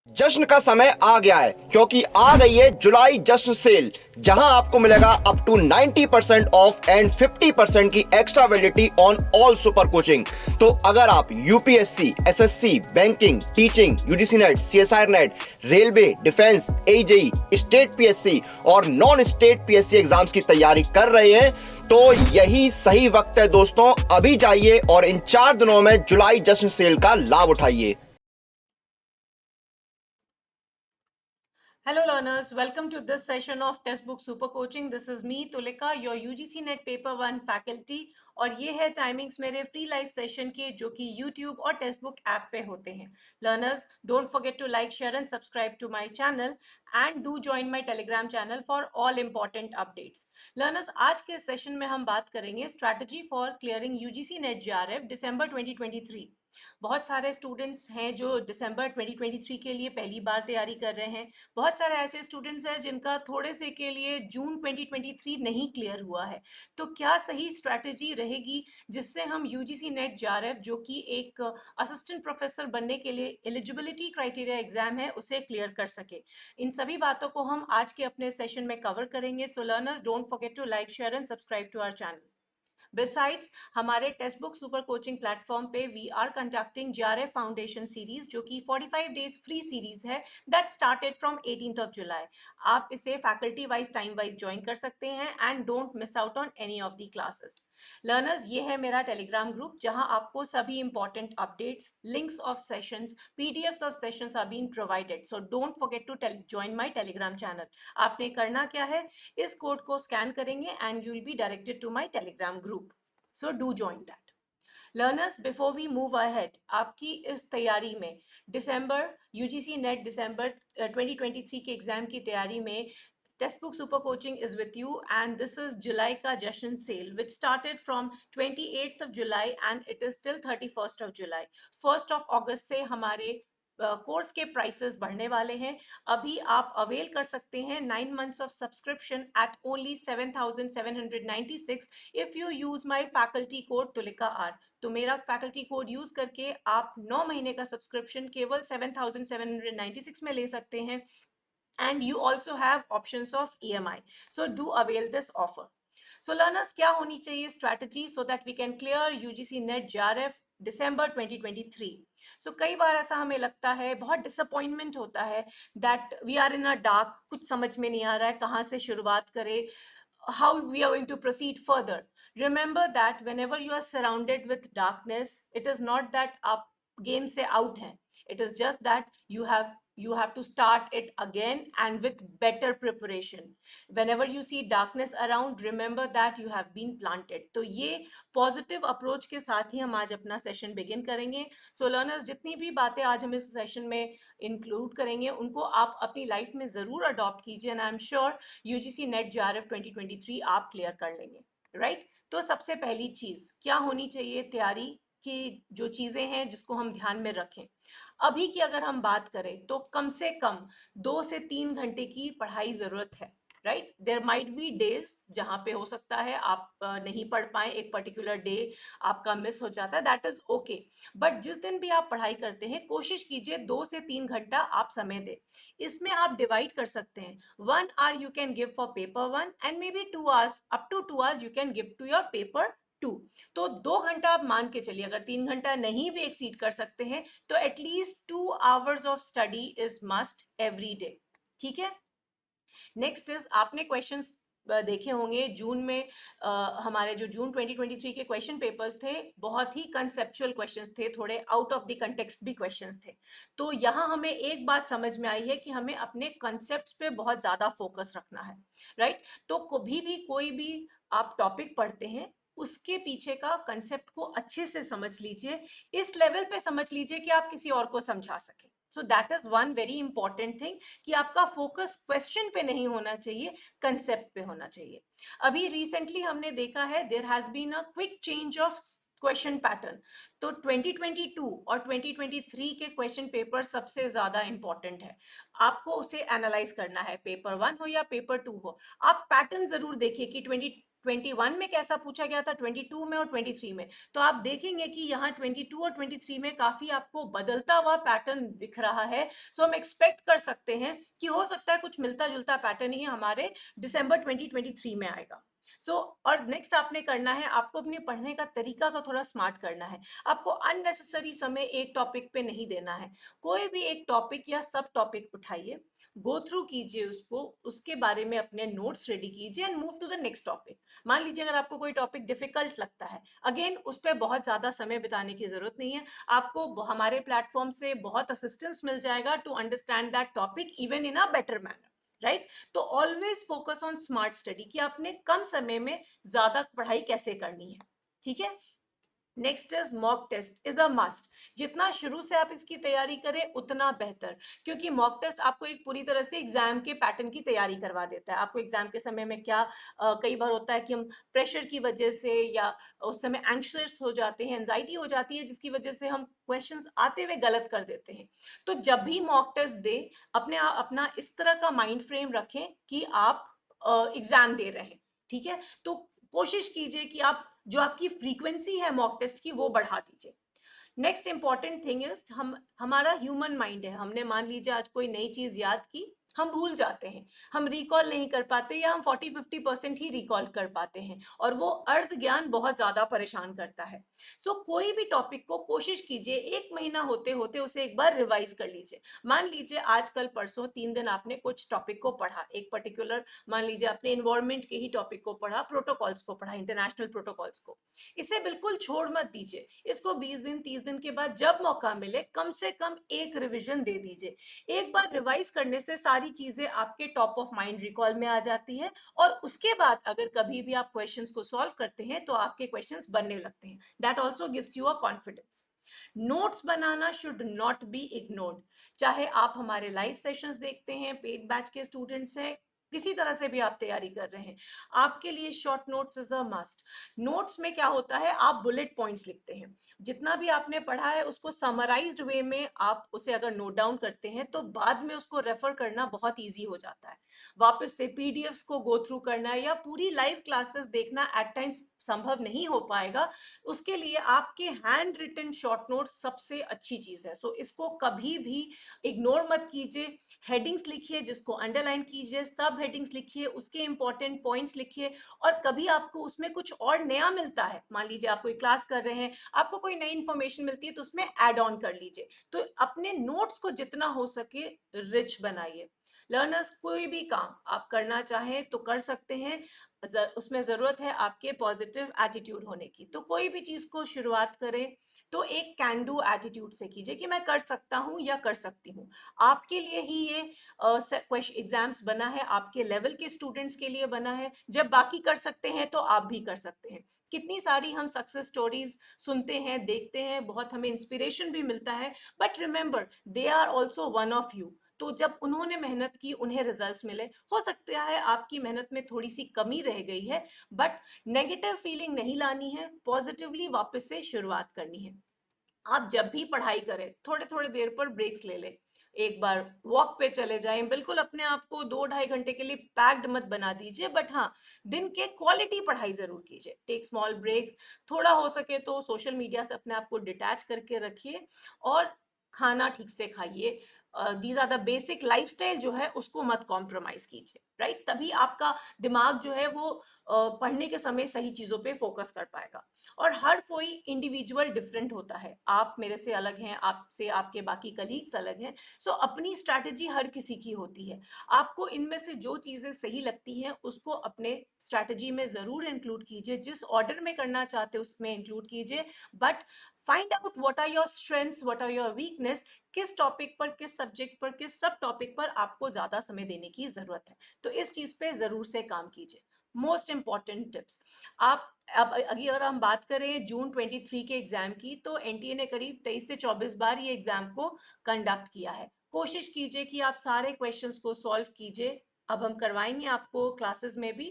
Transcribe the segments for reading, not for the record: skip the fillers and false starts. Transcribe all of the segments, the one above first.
जश्न का समय आ गया है क्योंकि आ गई है जुलाई जश्न सेल, जहां आपको मिलेगा अप टू 90% ऑफ एंड 50% की extra validity on all super coaching. तो अगर आप UPSC, SSC, banking, teaching, UGC net, CSI net, railway, defence, AJE, state PSC और नॉन स्टेट पीएससी एग्जाम्स की तैयारी कर रहे हैं तो यही सही वक्त है दोस्तों। अभी जाइए और इन 4 दिनों में जुलाई जश्न सेल का लाभ उठाइए। Hello learners, welcome to this session of Textbook Super Coaching. This is me Tulika, your UGC Net Paper 1 faculty और ये है टाइमिंग्स मेरे फ्री लाइव सेशन के जो कि YouTube और टेक्स्टबुक ऐप पे होते हैं। Learners, don't forget to like, share and subscribe to my channel and do join my Telegram channel for all important updates. Learners, आज के सेशन में हम बात करेंगे strategy for clearing UGC NET JRF December 2023। बहुत सारे स्टूडेंट्स हैं जो दिसंबर 2023 के लिए पहली बार तैयारी कर रहे हैं। बहुत सारे ऐसे स्टूडेंट्स हैं जिनका थोड़े से के लिए जून 2023 नहीं क्लियर हुआ है। तो क्या सही स्ट्रैटेजी रहेगी जिससे हम यूजीसी नेट जेआरएफ जो कि एक असिस्टेंट प्रोफेसर बनने के लिए एलिजिबिलिटी क्राइटेरिया एग्जाम है उसे क्लियर कर सके। इन सभी बातों को हम आज के अपने सेशन में कवर करेंगे। So learners, don't forget to like, share and subscribe to our channel. Besides हमारे text book super coaching platform पे we are conducting JRF foundation series जो कि 45 डेज फ्री सीरीज है that started from 18th of July. आप इसे faculty wise time wise join कर सकते हैं and don't miss out on any of the classes. Learners, ये है मेरा टेलीग्राम ग्रुप जहां आपको सभी important updates, links of sessions, PDFs of sessions are being provided. So don't forget to join my Telegram channel. आपने करना क्या है, इस कोड को स्कैन करेंगे and you will be directed to my Telegram group. So do join that. Learners, before we move ahead, आपकी इस तैयारी में दिसंबर यूजीसी नेट दिसंबर 2023 के एग्जाम की तैयारी में text book super coaching is with you and this is जुलाई का जश्न sale which started from 28th of July and it is till 31st of July. 1st of अगस्त से हमारे कोर्स के प्राइसेस बढ़ने वाले हैं। अभी आप अवेल कर सकते हैं 9 months of subscription at only 7,796 if you use my faculty code Tulika R. तो मेरा फैकल्टी कोड यूज करके आप 9 महीने का सब्सक्रिप्शन केवल 7,796 में ले सकते हैं and you also have options of EMI. So do avail this offer. So learners, क्या होनी चाहिए strategy so that we can clear UGC NET JRF December 2023? So कई बार ऐसा हमें लगता है, बहुत disappointment होता है that we are in a dark, कुछ समझ में नहीं आ रहा है कहाँ से शुरुआत करें, how we are going to proceed further. Remember that whenever you are surrounded with darkness, it is not that आप game से out हैं. It is just that you have to start it again and with better preparation. Whenever you see darkness around, remember that you have been planted. तो ये positive approach के साथ ही हम आज अपना सेशन बिगिन करेंगे। सो लर्नर्स, जितनी भी बातें आज हम इस सेशन में इंक्लूड करेंगे उनको आप अपनी लाइफ में ज़रूर अडॉप्ट कीजिए and I am sure UGC NET JRF 2023 आप क्लियर कर लेंगे, राइट? तो सबसे पहली चीज़ क्या होनी चाहिए तैयारी की, जो चीज़ें हैं जिसको हम ध्यान में रखें। अभी की अगर हम बात करें तो कम से कम 2 से 3 घंटे की पढ़ाई ज़रूरत है, right? There might be days जहाँ पे हो सकता है आप नहीं पढ़ पाए, एक पर्टिकुलर डे आपका मिस हो जाता है, दैट इज ओके। बट जिस दिन भी आप पढ़ाई करते हैं कोशिश कीजिए 2 से 3 घंटा आप समय दें। इसमें आप डिवाइड कर सकते हैं, 1 hour you can give for paper 1 and maybe 2 hours, up to 2 hours you can give to your paper 2। तो 2 घंटा आप मान के चलिए, अगर 3 घंटा नहीं भी एक्सीड कर सकते हैं तो at least 2 hours of study is must every day, ठीक है? नेक्स्ट इज, आपने क्वेश्चंस देखे होंगे जून में, हमारे जो जून 2023 के क्वेश्चन पेपर्स थे बहुत ही कंसेप्चुअल क्वेश्चंस थे, थोड़े आउट ऑफ द कंटेक्स्ट भी क्वेश्चंस थे। तो यहाँ हमें एक बात समझ में आई है कि हमें अपने कंसेप्ट्स पे बहुत ज़्यादा फोकस रखना है, राइट? तो कभी भी कोई भी आप टॉपिक पढ़ते हैं उसके पीछे का कंसेप्ट को अच्छे से समझ लीजिए, इस लेवल पे समझ लीजिए कि आप किसी और को समझा सकें। So that is one very important thing कि आपका फोकस क्वेश्चन पे नहीं होना चाहिए, कंसेप्ट पे होना चाहिए। अभी रिसेंटली हमने देखा है there has been a quick change of question pattern. तो 2022 और 2023 के क्वेश्चन पेपर सबसे ज्यादा इंपॉर्टेंट है, आपको उसे एनालाइज करना है, पेपर 1 हो या पेपर 2 हो। आप पैटर्न जरूर देखिए कि 21 में कैसा पूछा गया था, 22 में और 23 में, तो आप देखेंगे कि यहाँ 22 और 23 में काफी आपको बदलता हुआ पैटर्न दिख रहा है। सो हम एक्सपेक्ट कर सकते हैं कि हो सकता है कुछ मिलता जुलता पैटर्न ही हमारे दिसंबर 2023 में आएगा। और नेक्स्ट आपने करना है, आपको अपने पढ़ने का तरीका को थोड़ा स्मार्ट करना है। आपको अननेसेसरी समय एक टॉपिक पे नहीं देना है। कोई भी एक टॉपिक या सब टॉपिक उठाइए, गो थ्रू कीजिए उसको, उसके बारे में अपने नोट्स रेडी कीजिए and move to the next topic. मान लीजिए अगर आपको कोई टॉपिक डिफिकल्ट लगता है, अगेन उस पर बहुत ज्यादा समय बिताने की जरूरत नहीं है। आपको हमारे प्लेटफॉर्म से बहुत असिस्टेंस मिल जाएगा to understand that topic even in a better manner, right? तो always focus on smart study, कि आपने कम समय में ज्यादा पढ़ाई कैसे करनी है, ठीक है? Next is mock test is a must. जितना शुरू से आप इसकी तैयारी करें उतना बेहतर, क्योंकि मॉक टेस्ट आपको एक पूरी तरह से एग्जाम के पैटर्न की तैयारी करवा देता है। आपको एग्जाम के समय में क्या कई बार होता है कि हम प्रेशर की वजह से या उस समय एंग्शियस हो जाते हैं, एंजाइटी हो जाती है, जिसकी वजह से हम क्वेश्चंस आते हुए गलत कर देते हैं। तो जब भी मॉक टेस्ट दे, अपना इस तरह का माइंड फ्रेम रखें कि आप एग्जाम दे रहे हैं, ठीक है? तो कोशिश कीजिए कि आप जो आपकी फ्रीक्वेंसी है मॉक टेस्ट की वो बढ़ा दीजिए। नेक्स्ट इंपॉर्टेंट थिंग इज, हमारा ह्यूमन माइंड है। हमने मान लीजिए आज कोई नई चीज याद की, हम भूल जाते हैं, हम रिकॉल नहीं कर पाते, या हम 40-50% ही रिकॉल कर पाते हैं, और वो अर्ध ज्ञान बहुत ज्यादा परेशान करता है। कोई भी टॉपिक को कोशिश कीजिए 1 महीना होते होते उसे एक बार रिवाइज कर लीजिए। मान लीजिए आज कल परसों 3 दिन आपने कुछ टॉपिक को पढ़ा, एक पर्टिकुलर मान लीजिए आपने इन्वायरमेंट के ही टॉपिक को पढ़ा, प्रोटोकॉल्स को पढ़ा, इंटरनेशनल प्रोटोकॉल्स को। इसे बिल्कुल छोड़ मत दीजिए, इसको 20 दिन 30 दिन के बाद जब मौका मिले कम से कम एक रिवीजन दे दीजिए। एक बार रिवाइज करने से सारी चीजें आपके टॉप ऑफ माइंड रिकॉल में आ जाती है, और उसके बाद अगर कभी भी आप क्वेश्चंस को सॉल्व करते हैं तो आपके क्वेश्चंस बनने लगते हैं। That also gives you a confidence. Notes banana should not be ignored. चाहे आप हमारे लाइव सेशंस देखते हैं, पेड बैच के स्टूडेंट्स हैं, किसी तरह से भी आप तैयारी कर रहे हैं, आपके लिए short notes is a must. Notes में क्या होता है, आप बुलेट पॉइंट्स लिखते हैं, जितना भी आपने पढ़ा है उसको समराइज्ड वे में आप उसे अगर नोट डाउन करते हैं तो बाद में उसको रेफर करना बहुत इजी हो जाता है। वापस से पीडीएफ्स को गो थ्रू करना या पूरी लाइव क्लासेस देखना एट टाइम्स संभव नहीं हो पाएगा। उसके लिए आपके हैंड रिटन शॉर्ट नोट सबसे अच्छी चीज है। इसको कभी भी इग्नोर मत कीजिए। हेडिंग्स लिखिए, जिसको अंडरलाइन कीजिए, सब हेडिंग्स लिखिए, उसके इंपॉर्टेंट पॉइंट्स लिखिए, और कभी आपको उसमें कुछ और नया मिलता है, मान लीजिए आप कोई क्लास कर रहे हैं, आपको कोई नई इंफॉर्मेशन मिलती है तो उसमें ऐड ऑन कर लीजिए। तो अपने नोट्स को जितना हो सके रिच बनाइए। लर्नर्स, कोई भी काम आप करना चाहें तो कर सकते हैं, उसमें जरूरत है आपके पॉजिटिव एटीट्यूड होने की। तो कोई भी चीज को शुरुआत करें तो एक कैन डू एटीट्यूड से कीजिए कि मैं कर सकता हूं या कर सकती हूं। आपके लिए ही ये एग्जाम्स बना है, आपके लेवल के स्टूडेंट्स के लिए बना है। जब बाकी कर सकते हैं तो आप भी कर सकते हैं। कितनी सारी हम सक्सेस स्टोरीज सुनते हैं, देखते हैं, बहुत हमें इंस्पिरेशन भी मिलता है, but remember they are also one of you. तो जब उन्होंने मेहनत की, उन्हें रिजल्ट्स मिले, हो सकता है आपकी मेहनत में थोड़ी सी कमी रह गई है, बट नेगेटिव फीलिंग नहीं लानी है, पॉजिटिवली वापस से शुरुआत करनी है। आप जब भी पढ़ाई करें थोड़े थोड़े देर पर ब्रेक्स ले लें, एक बार वॉक पे चले जाएं। बिल्कुल अपने आप को 2-2.5 घंटे के लिए पैक्ड मत बना दीजिए, बट हाँ, दिन के क्वालिटी पढ़ाई जरूर कीजिए। टेक स्मॉल ब्रेक्स, थोड़ा हो सके तो सोशल मीडिया से अपने आप को डिटैच करके रखिए, और खाना ठीक से खाइए। These are the basic lifestyle जो है उसको मत कॉम्प्रोमाइज कीजिए, राइट? तभी आपका दिमाग जो है वो पढ़ने के समय सही चीजों पे फोकस कर पाएगा। और हर कोई इंडिविजुअल डिफरेंट होता है, आप मेरे से अलग हैं, आपसे आपके बाकी कलीग्स अलग हैं। अपनी स्ट्रैटेजी हर किसी की होती है। आपको इनमें से जो चीजें सही लगती हैं उसको अपने स्ट्रैटेजी में जरूर इंक्लूड कीजिए, जिस ऑर्डर में करना चाहते हैं उसमें इंक्लूड कीजिए, but find out what are your strengths, what are your weakness, किस टॉपिक पर, किस सब्जेक्ट पर, किस सब टॉपिक पर आपको ज्यादा समय देने की जरूरत है। तो इस चीज पे जरूर से काम कीजिए। मोस्ट इंपॉर्टेंट टिप्स, आप अब अगर हम बात करें जून 23 के एग्जाम की, तो एनटीए ने करीब 23 से 24 बार ये एग्जाम को कंडक्ट किया है। कोशिश कीजिए कि आप सारे क्वेश्चंस को सॉल्व कीजिए अब हम करवाएंगे आपको क्लासेस में भी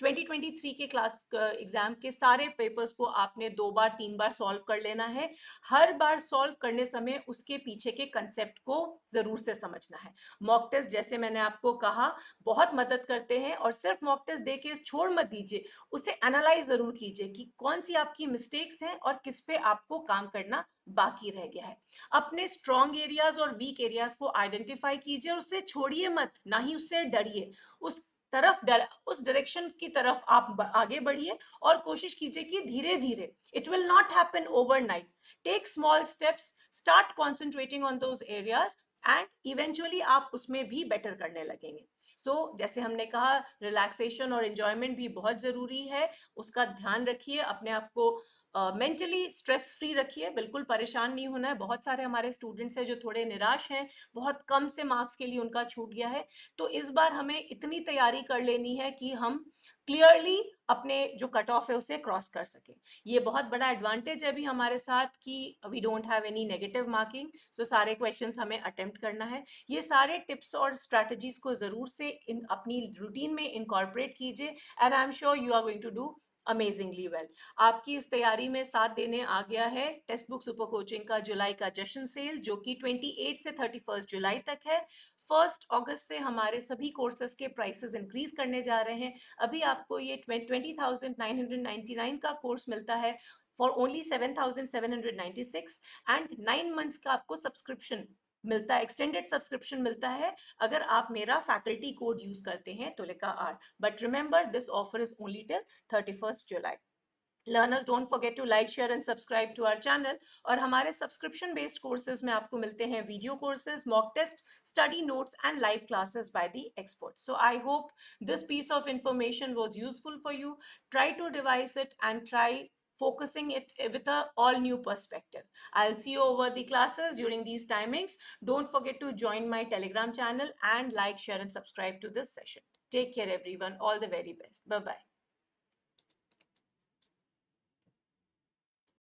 2023 के क्लास एग्जाम के सारे पेपर्स को आपने 2 बार 3 बार सॉल्व कर लेना है। हर बार सॉल्व करने समय उसके पीछे के कंसेप्ट को जरूर से समझना है। मॉक टेस्ट जैसे मैंने आपको कहा बहुत मदद करते हैं, और सिर्फ मॉक टेस्ट दे के छोड़ मत दीजिए, उसे एनालाइज जरूर कीजिए कि कौन सी आपकी मिस्टेक्स हैं और किस पे आपको काम करना बाकी रह गया है। अपने स्ट्रॉन्ग एरियाज और वीक एरियाज को आइडेंटिफाई कीजिए और उससे छोड़िए मत, ना ही उससे डरिए। उस डायरेक्शन की तरफ आप आगे बढ़िए और कोशिश कीजिए कि धीरे धीरे, it will not happen overnight, take small steps, start concentrating on those areas and eventually आप उसमें भी बेटर करने लगेंगे। जैसे हमने कहा, रिलैक्सेशन और एंजॉयमेंट भी बहुत जरूरी है, उसका ध्यान रखिए। अपने आप को मेंटली स्ट्रेस फ्री रखिए, बिल्कुल परेशान नहीं होना है। बहुत सारे हमारे स्टूडेंट्स हैं जो थोड़े निराश हैं, बहुत कम से मार्क्स के लिए उनका छूट गया है। तो इस बार हमें इतनी तैयारी कर लेनी है कि हम क्लियरली अपने जो कट ऑफ है उसे क्रॉस कर सकें। ये बहुत बड़ा एडवांटेज है अभी हमारे साथ कि we don't have any negative marking, so सारे क्वेश्चंस हमें अटेम्प्ट करना है। ये सारे टिप्स और स्ट्रैटेजीज को जरूर से अपनी रूटीन में इनकॉर्पोरेट कीजिए and I am sure you are going to do amazingly well. आपकी इस तैयारी में साथ देने आ गया है टेक्स्ट बुक सुपर कोचिंग का जुलाई का जश्न सेल, जो कि 28 से 31 जुलाई तक है। 1 अगस्त से हमारे सभी कोर्सेज के प्राइसेस इंक्रीज करने जा रहे हैं। अभी आपको ये 20,999 का कोर्स मिलता है फॉर ओनली 7,796 एंड 9 मंथ्स का आपको सब्सक्रिप्शन मिलता है, एक्सटेंडेड सब्सक्रिप्शन मिलता है अगर आप मेरा फैकल्टी कोड यूज करते हैं Tulika R. But remember, this offer is only till 31 July. Learners, don't forget to like, share and subscribe to our channel. और हमारे सब्सक्रिप्शन बेस्ड कोर्सेज में आपको मिलते हैं video courses, mock test, study notes and live classes by the experts. So I hope this piece of information was useful for you. Try to devise it and try focusing it with a all new perspective. I'll see you over the classes during these timings. Don't forget to join my Telegram channel and like, share and subscribe to this session. Take care everyone. All the very best. Bye bye.